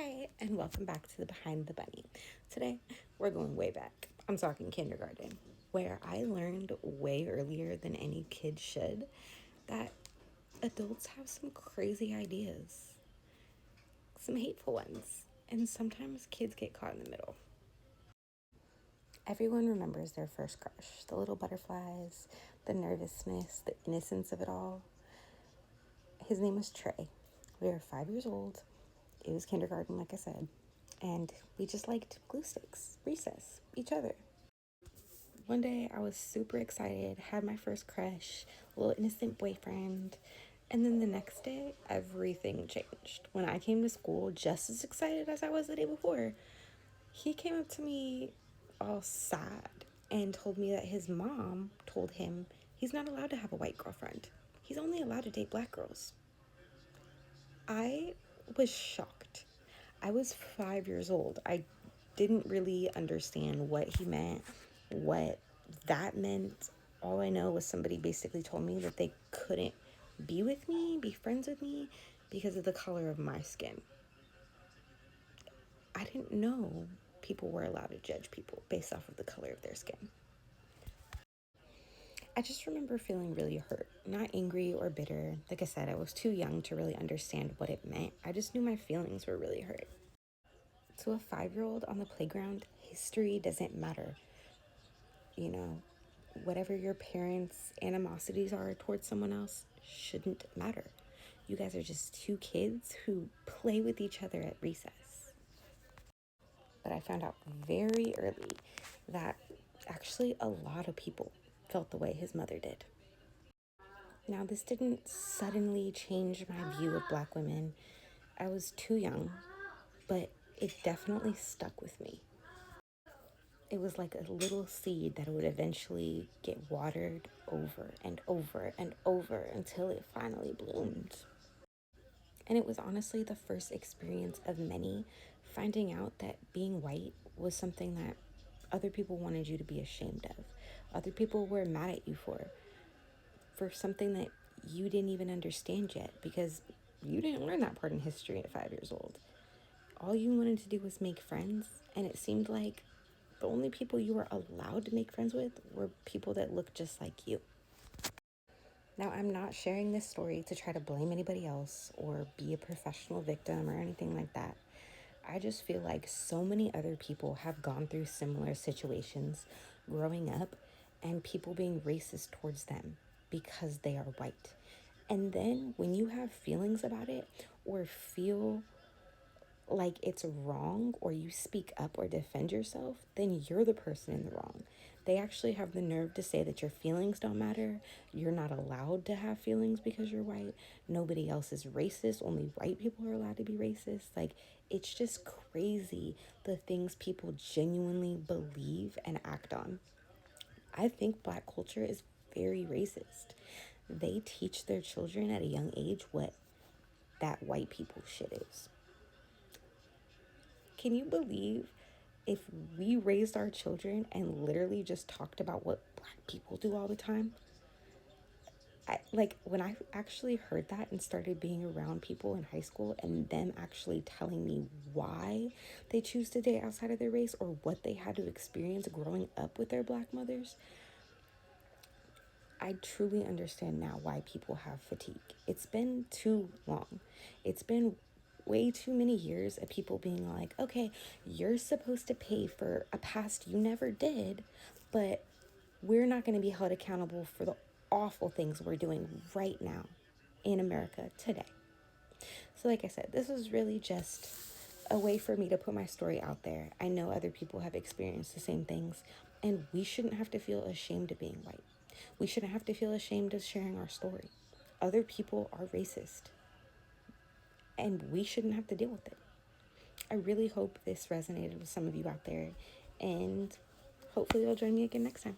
Hi, and welcome back to the Behind the Bunny. Today, we're going way back. I'm talking kindergarten, where I learned way earlier than any kid should that adults have some crazy ideas, some hateful ones, and sometimes kids get caught in the middle. Everyone remembers their first crush, the little butterflies, the nervousness, the innocence of it all. His name was Trey. We were 5 years old. It was kindergarten, like I said, and we just liked glue sticks, recess, each other. One day I was super excited, had my first crush, little innocent boyfriend, and then the next day everything changed. When I came to school just as excited as I was the day before, he came up to me all sad and told me that his mom told him he's not allowed to have a white girlfriend. He's only allowed to date black girls. I was shocked. I was 5 years old. I didn't really understand what he meant, what that meant. All I know was somebody basically told me that they couldn't be with me, be friends with me, because of the color of my skin. I didn't know people were allowed to judge people based off of the color of their skin. I just remember feeling really hurt, not angry or bitter. Like I said, I was too young to really understand what it meant. I just knew my feelings were really hurt. To a 5-year-old on the playground, history doesn't matter. You know, whatever your parents' animosities are towards someone else shouldn't matter. You guys are just two kids who play with each other at recess. But I found out very early that actually a lot of people felt the way his mother did. Now, this didn't suddenly change my view of black women. I was too young, but it definitely stuck with me. It was like a little seed that would eventually get watered over and over and over until it finally bloomed. And it was honestly the first experience of many finding out that being white was something that other people wanted you to be ashamed of. Other people were mad at you for something that you didn't even understand yet because you didn't learn that part in history at 5 years old. All you wanted to do was make friends, and it seemed like the only people you were allowed to make friends with were people that looked just like you. Now, I'm not sharing this story to try to blame anybody else or be a professional victim or anything like that. I just feel like so many other people have gone through similar situations growing up and people being racist towards them because they are white. And then when you have feelings about it or feel like it's wrong or you speak up or defend yourself, then you're the person in the wrong. They actually have the nerve to say that your feelings don't matter. You're not allowed to have feelings because you're white. Nobody else is racist. Only white people are allowed to be racist. Like, it's just crazy the things people genuinely believe and act on. I think black culture is very racist. They teach their children at a young age what that white people shit is. Can you believe if we raised our children and literally just talked about what black people do all the time? When I actually heard that and started being around people in high school and them actually telling me why they choose to date outside of their race or what they had to experience growing up with their black mothers, I truly understand now why people have fatigue. It's been too long. It's been way too many years of people being like, okay, you're supposed to pay for a past you never did, but we're not going to be held accountable for the awful things we're doing right now in America today. So, like I said, this was really just a way for me to put my story out there. I know other people have experienced the same things, and we shouldn't have to feel ashamed of being white. We shouldn't have to feel ashamed of sharing our story. Other people are racist, and we shouldn't have to deal with it. I really hope this resonated with some of you out there, and hopefully you'll join me again next time.